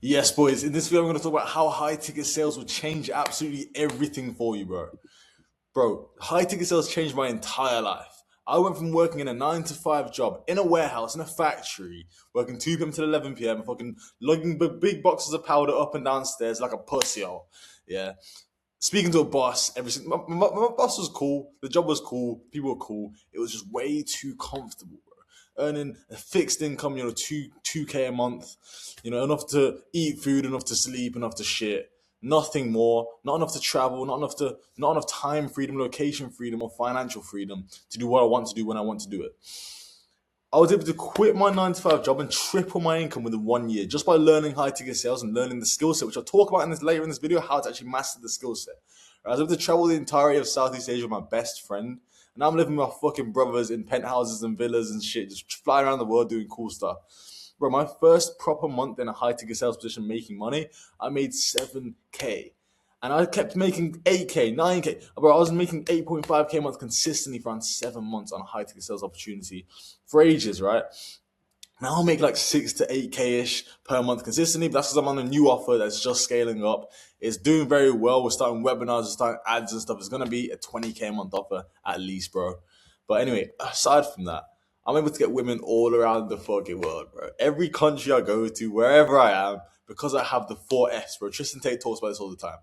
Yes, boys. In this video, I'm going to talk about how high ticket sales will change absolutely everything for you, bro. Bro, high ticket sales changed my entire life. I went from working in a 9 to 5 job in a warehouse, in a factory, working 2 p.m. till 11 p.m., fucking lugging big boxes of powder up and down stairs like a pussy, yo. Yeah. Speaking to a boss, my boss was cool, the job was cool, people were cool. It was just way too comfortable, bro. Earning a fixed income, two K a month, enough to eat food, enough to sleep, enough to shit. Nothing more, not enough to travel, not enough time freedom, location freedom, or financial freedom to do what I want to do when I want to do it. I was able to quit my 9 to 5 job and triple my income within 1 year just by learning high ticket sales and learning the skill set, which I'll talk about later in this video, how to actually master the skill set. I was able to travel the entirety of Southeast Asia with my best friend, and now I'm living with my fucking brothers in penthouses and villas and shit, just flying around the world doing cool stuff. Bro, my first proper month in a high ticket sales position making money, I made 7K. And I kept making 8K, 9K. Bro, I was making 8.5K a month consistently for around 7 months on a high ticket sales opportunity for ages, right? Now I'll make like 6 to 8K ish per month consistently, but that's because I'm on a new offer that's just scaling up. It's doing very well. We're starting webinars, we're starting ads and stuff. It's going to be a 20K a month offer at least, bro. But anyway, aside from that, I'm able to get women all around the fucking world, bro. Every country I go to, wherever I am, because I have the 4Fs, bro. Tristan Tate talks about this all the time.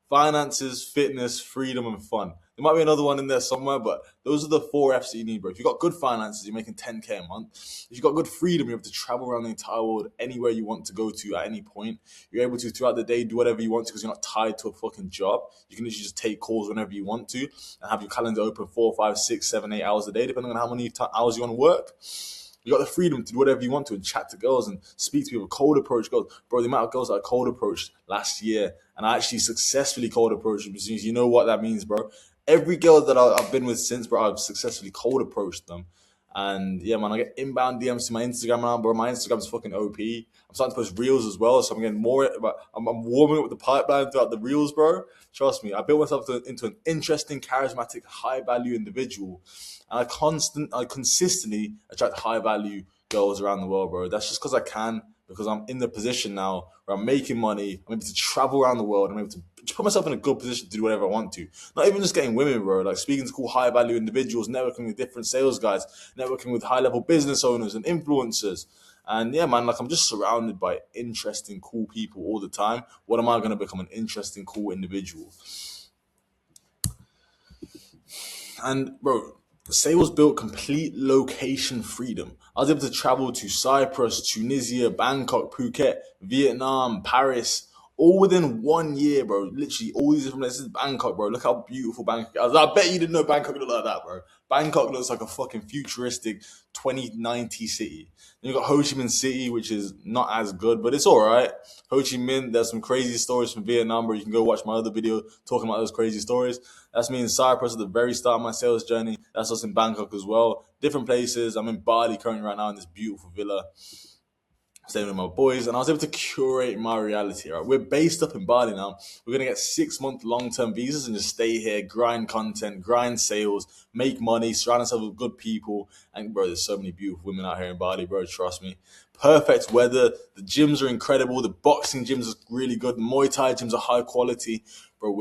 Finances, fitness, freedom, and fun. There might be another one in there somewhere, but those are the 4Fs that you need, bro. If you've got good finances, you're making 10K a month. If you've got good freedom, you're able to travel around the entire world anywhere you want to go to at any point. You're able to, throughout the day, do whatever you want to because you're not tied to a fucking job. You can literally just take calls whenever you want to and have your calendar open 4, 5, 6, 7, 8 hours a day, depending on how many hours you want to work. You got the freedom to do whatever you want to and chat to girls and speak to people. Cold approach girls. Bro, the amount of girls that I cold approached last year and I actually successfully cold approached them. You know what that means, bro. Every girl that I've been with since, bro, I've successfully cold approached them. And yeah, man, I get inbound DMs to my Instagram now, bro. My Instagram's fucking OP. I'm starting to post reels as well, so I'm getting more. I'm warming up with the pipeline throughout the reels, bro. Trust me, I built myself into an interesting, charismatic, high value individual, and I consistently attract high value girls around the world, bro. That's just because I can, because I'm in the position now where I'm making money. I'm able to travel around the world. I'm able to put myself in a good position to do whatever I want to. Not even just getting women, bro. Like speaking to cool, high value individuals, networking with different sales guys, networking with high level business owners and influencers. And yeah, man, like I'm just surrounded by interesting, cool people all the time. What am I going to become? An interesting, cool individual. And bro, sales built complete location freedom. I was able to travel to Cyprus, Tunisia, Bangkok, Phuket, Vietnam, Paris, all within 1 year, bro. Literally all these different places. Bangkok, bro. Look how beautiful Bangkok is. I bet you didn't know Bangkok looked like that, bro. Bangkok looks like a fucking futuristic 2090 city. Then you got Ho Chi Minh City, which is not as good, but it's all right. Ho Chi Minh, there's some crazy stories from Vietnam, bro. You can go watch my other video talking about those crazy stories. That's me in Cyprus at the very start of my sales journey. That's us in Bangkok as well. Different places. I'm in Bali currently right now in this beautiful villa, staying with my boys, and I was able to curate my reality. Right, we're based up in Bali now. We're gonna get 6 month long-term visas and just stay here, grind content, grind sales, make money, surround ourselves with good people. And bro, there's so many beautiful women out here in Bali, bro. Trust me. Perfect weather. The gyms are incredible. The boxing gyms are really good. The Muay Thai gyms are high quality. Bro,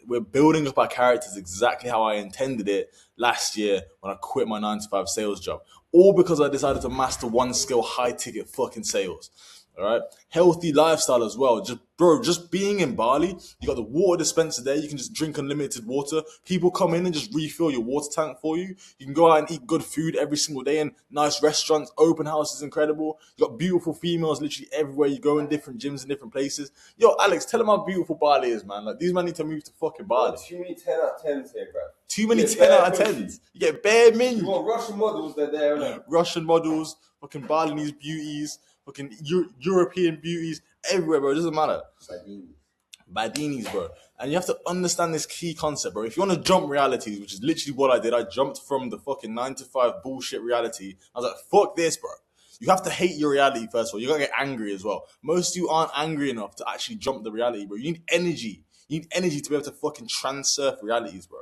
we're building up our characters exactly how I intended it last year when I quit my 9 to 5 sales job. All because I decided to master one skill, high ticket fucking sales. All right, healthy lifestyle as well. Just being in Bali, you got the water dispenser there. You can just drink unlimited water. People come in and just refill your water tank for you. You can go out and eat good food every single day in nice restaurants. Open house is incredible. You got beautiful females literally everywhere you go in different gyms in different places. Yo, Alex, tell them how beautiful Bali is, man. Like these men need to move to fucking Bali. Too many 10 out of 10s here, bro. Too many 10 out of 10s. You get bare min. You want Russian models, they're there, innit? Russian models, fucking Balinese beauties, fucking European beauties, everywhere, bro. It doesn't matter. Badinis, bro. And you have to understand this key concept, bro. If you want to jump realities, which is literally what I did, I jumped from the fucking 9 to 5 bullshit reality. I was like, fuck this, bro. You have to hate your reality first of all. You gotta get angry as well. Most of you aren't angry enough to actually jump the reality, bro. You need energy. You need energy to be able to fucking transurf realities, bro.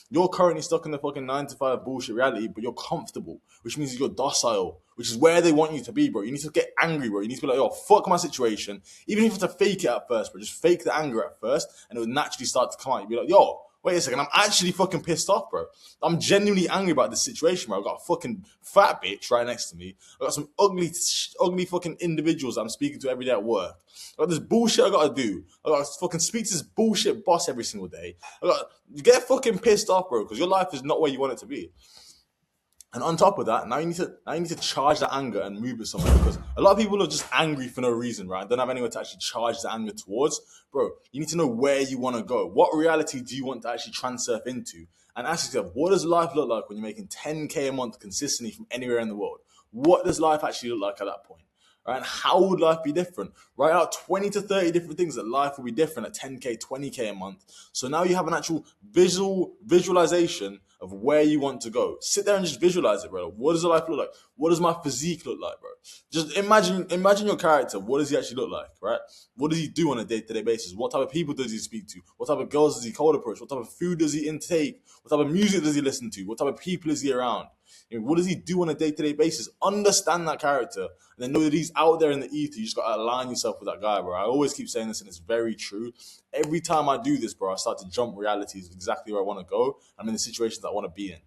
You're currently stuck in the fucking 9 to 5 bullshit reality, but you're comfortable, which means you're docile, which is where they want you to be, bro. You need to get angry, bro. You need to be like, yo, fuck my situation. Even if you have to fake it at first, bro, just fake the anger at first, and it will naturally start to come out. You'll be like, yo, wait a second, I'm actually fucking pissed off, bro. I'm genuinely angry about this situation, bro. I've got a fucking fat bitch right next to me. I've got some ugly fucking individuals that I'm speaking to every day at work. I've got this bullshit I gotta do. I gotta fucking speak to this bullshit boss every single day. You get fucking pissed off, bro, because your life is not where you want it to be. And on top of that, now you need to charge that anger and move it somewhere, because a lot of people are just angry for no reason, right? Don't have anywhere to actually charge the anger towards. Bro, you need to know where you want to go. What reality do you want to actually transurf into? And ask yourself, what does life look like when you're making 10K a month consistently from anywhere in the world? What does life actually look like at that point? Right? And how would life be different? Write out 20 to 30 different things that life will be different at 10K, 20K a month. So now you have an actual visualization of where you want to go. Sit there and just visualize it, bro. What does the life look like? What does my physique look like, bro? Just imagine your character. What does he actually look like, right? What does he do on a day-to-day basis? What type of people does he speak to? What type of girls does he cold approach? What type of food does he intake? What type of music does he listen to? What type of people is he around? What does he do on a day-to-day basis? Understand that character, and then know that he's out there in the ether. You just got to align yourself with that guy, bro. I always keep saying this, and it's very true. Every time I do this, bro, I start to jump realities of exactly where I want to go. I'm in the situations that I want to be in.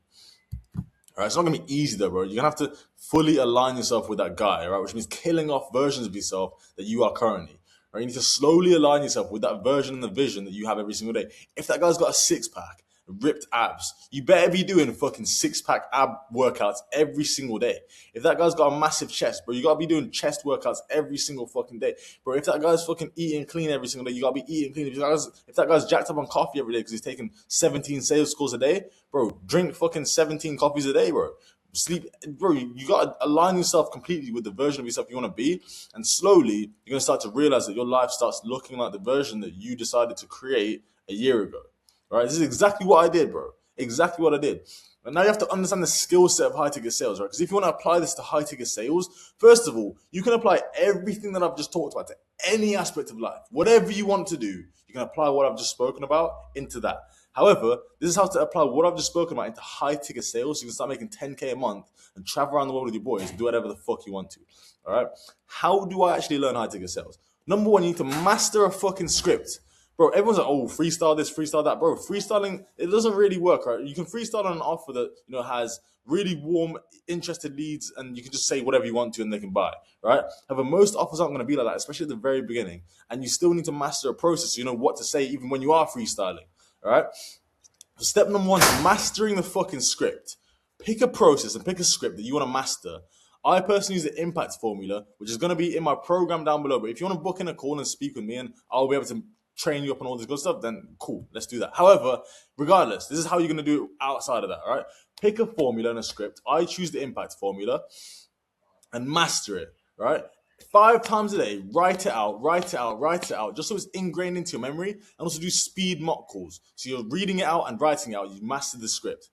All right, it's not going to be easy, though, bro. You're going to have to fully align yourself with that guy, right? Which means killing off versions of yourself that you are currently. Right? You need to slowly align yourself with that version and the vision that you have every single day. If that guy's got a six-pack, ripped abs, you better be doing fucking six-pack ab workouts every single day. If that guy's got a massive chest, bro, you gotta be doing chest workouts every single fucking day. Bro, if that guy's fucking eating clean every single day, you gotta be eating clean. If that guy's jacked up on coffee every day because he's taking 17 sales calls a day, bro, drink fucking 17 coffees a day, bro. Sleep, bro. You gotta align yourself completely with the version of yourself you want to be, and slowly you're gonna start to realize that your life starts looking like the version that you decided to create a year ago. Right, this is exactly what I did, bro. Exactly what I did. And now you have to understand the skill set of high ticket sales, right? Because if you want to apply this to high ticket sales, first of all, you can apply everything that I've just talked about to any aspect of life. Whatever you want to do, you can apply what I've just spoken about into that. However, this is how to apply what I've just spoken about into high ticket sales. So you can start making 10K a month and travel around the world with your boys and do whatever the fuck you want to. All right. How do I actually learn high ticket sales? Number one, you need to master a fucking script. Bro, everyone's like, oh, freestyle this, freestyle that. Bro, freestyling, it doesn't really work, right? You can freestyle on an offer that, has really warm, interested leads, and you can just say whatever you want to and they can buy, right? However, most offers aren't going to be like that, especially at the very beginning. And you still need to master a process so you know what to say even when you are freestyling, all right? So step number one is mastering the fucking script. Pick a process and pick a script that you want to master. I personally use the impact formula, which is going to be in my program down below. But if you want to book in a call and speak with me and I'll be able to train you up on all this good stuff, then cool, let's do that. However, regardless, this is how you're going to do it outside of that, all right? Pick a formula and a script. I choose the impact formula and master it, right? 5 times a day, write it out, just so it's ingrained into your memory. And also do speed mock calls. So you're reading it out and writing it out, you master the script.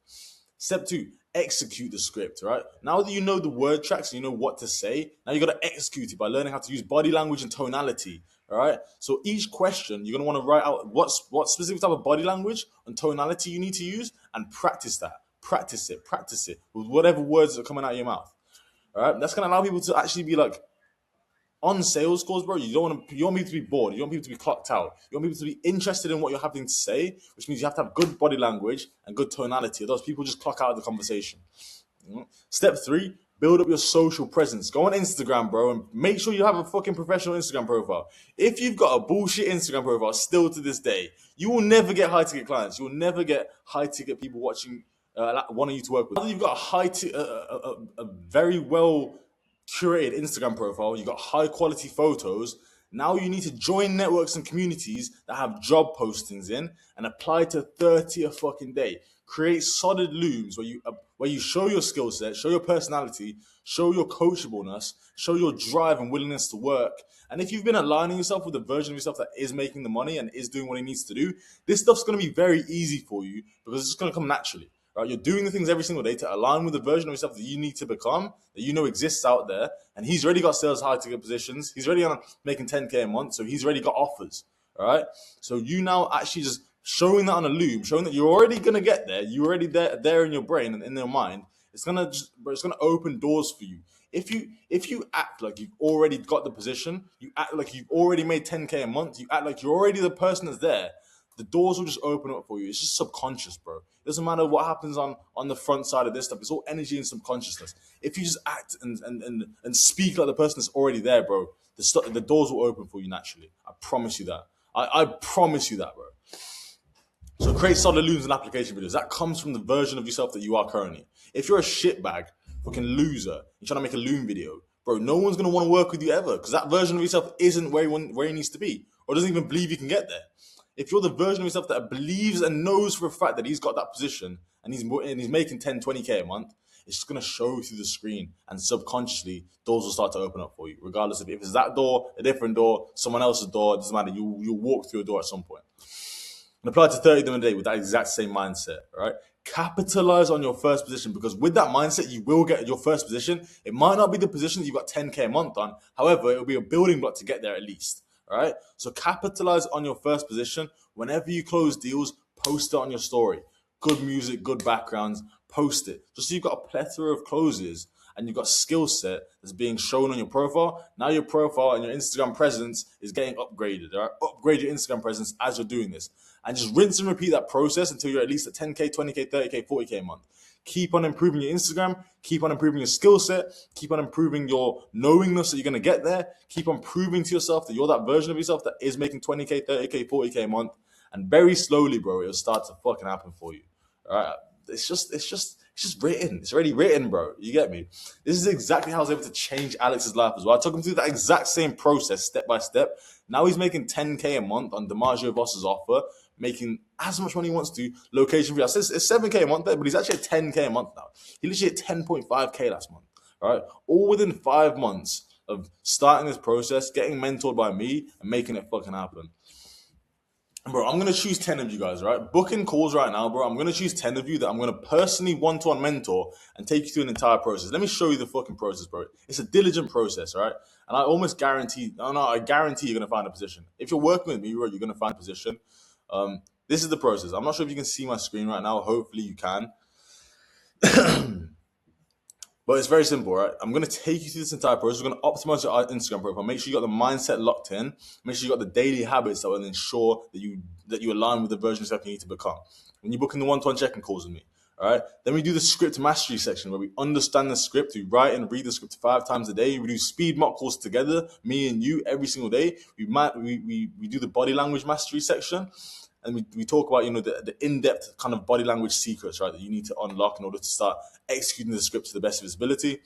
Step 2, execute the script, right? Now that you know the word tracks and you know what to say, now you got to execute it by learning how to use body language and tonality, all right? So each question, you're going to want to write out what specific type of body language and tonality you need to use and practice that. Practice it with whatever words are coming out of your mouth, all right? That's going to allow people to actually be like, on sales calls, bro, you want people to be bored. You want people to be clocked out. You want people to be interested in what you're having to say, which means you have to have good body language and good tonality. Those people just clock out of the conversation. Step 3, build up your social presence. Go on Instagram, bro, and make sure you have a fucking professional Instagram profile. If you've got a bullshit Instagram profile still to this day, you will never get high-ticket clients. You will never get high-ticket people wanting you to work with. Now that you've got a very well curated Instagram profile, you got high quality photos. Now you need to join networks and communities that have job postings in and apply to 30 a fucking day. Create solid looms where you show your skill set, show your personality, show your coachableness, show your drive and willingness to work. And if you've been aligning yourself with the version of yourself that is making the money and is doing what it needs to do, this stuff's going to be very easy for you because it's just going to come naturally. Right? You're doing the things every single day to align with the version of yourself that you need to become, that you know exists out there. And he's already got sales high ticket positions. He's already on making 10K a month, so he's already got offers. All right. So you now actually just showing that on a loom, showing that you're already gonna get there. You're already there in your brain and in your mind. It's gonna open doors for you. If you act like you've already got the position, you act like you've already made 10K a month, you act like you're already the person that's there, the doors will just open up for you. It's just subconscious, bro. It doesn't matter what happens on the front side of this stuff. It's all energy and subconsciousness. If you just act and speak like the person that's already there, bro, the doors will open for you naturally. I promise you that. I promise you that, bro. So create solid looms and application videos. That comes from the version of yourself that you are currently. If you're a shitbag, fucking loser, you're trying to make a loom video, bro, no one's going to want to work with you ever because that version of yourself isn't where he needs to be or doesn't even believe you can get there. If you're the version of yourself that believes and knows for a fact that he's got that position and he's making 10, 20K a month, it's just going to show through the screen and subconsciously doors will start to open up for you, regardless of if it's that door, a different door, someone else's door, it doesn't matter. You'll walk through a door at some point. And apply to 30 of them a day with that exact same mindset, right? Capitalize on your first position because with that mindset, you will get your first position. It might not be the position that you've got 10K a month on. However, it'll be a building block to get there at least, all right? So capitalize on your first position. Whenever you close deals, post it on your story. Good music, good backgrounds, post it. Just so you've got a plethora of closes and you've got skill set that's being shown on your profile. Now your profile and your Instagram presence is getting upgraded, all right? Upgrade your Instagram presence as you're doing this. And just rinse and repeat that process until you're at least at 10K, 20K, 30K, 40K a month. Keep on improving your Instagram. Keep on improving your skill set. Keep on improving your knowingness that you're going to get there. Keep on proving to yourself that you're that version of yourself that is making 20K, 30K, 40K a month. And very slowly, bro, it'll start to fucking happen for you. All right? It's just written. It's already written, bro. You get me? This is exactly how I was able to change Alex's life as well. I took him through that exact same process, step by step. Now he's making 10K a month on DiMaggio Voss's offer, making as much money he wants to, location free. I said it's 7K a month there, but he's actually at 10K a month now. He literally hit 10.5K last month. All right? All within 5 months of starting this process, getting mentored by me, and making it fucking happen. Bro, I'm going to choose 10 of you guys, right? Booking calls right now, bro. I'm going to choose 10 of you that I'm going to personally one-to-one mentor and take you through an entire process. Let me show you the fucking process, bro. It's a diligent process, right? And I guarantee you're going to find a position. If you're working with me, bro, you're going to find a position. This is the process. I'm not sure if you can see my screen right now. Hopefully you can. But it's very simple, right? I'm going to take you through this entire process. We're going to optimize your Instagram profile. Make sure you got the mindset locked in. Make sure you got the daily habits that will ensure that you align with the version of yourself you need to become. When you're booking the one-to-one check-in calls with me, all right? Then we do the script mastery section where we understand the script. We write and read the script 5 times a day. We do speed mock calls together, me and you, every single day. We do the body language mastery section. And we talk about, the in-depth kind of body language secrets, right, that you need to unlock in order to start executing the script to the best of its ability.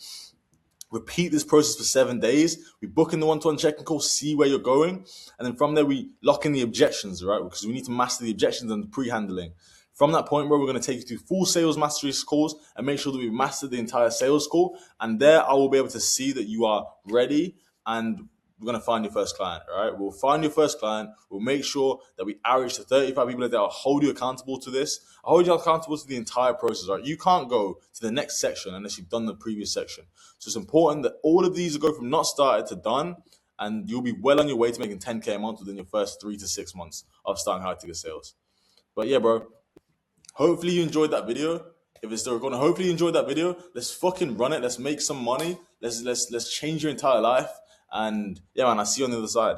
Repeat this process for 7 days. We book in the one-to-one check-in call, see where you're going. And then from there, we lock in the objections, right, because we need to master the objections and the pre-handling. From that point, bro, we're going to take you through full sales mastery calls and make sure that we master the entire sales call. And there, I will be able to see that you are ready and we're going to find your first client, all right? We'll find your first client. We'll make sure that we average to 35 people a day. I'll hold you accountable to this. I'll hold you accountable to the entire process, right? You can't go to the next section unless you've done the previous section. So it's important that all of these go from not started to done, and you'll be well on your way to making 10K a month within your first 3 to 6 months of starting high ticket sales. But yeah, bro, hopefully you enjoyed that video. If it's still recording, hopefully you enjoyed that video. Let's fucking run it. Let's make some money. Let's change your entire life. And yeah, man, I'll see you on the other side.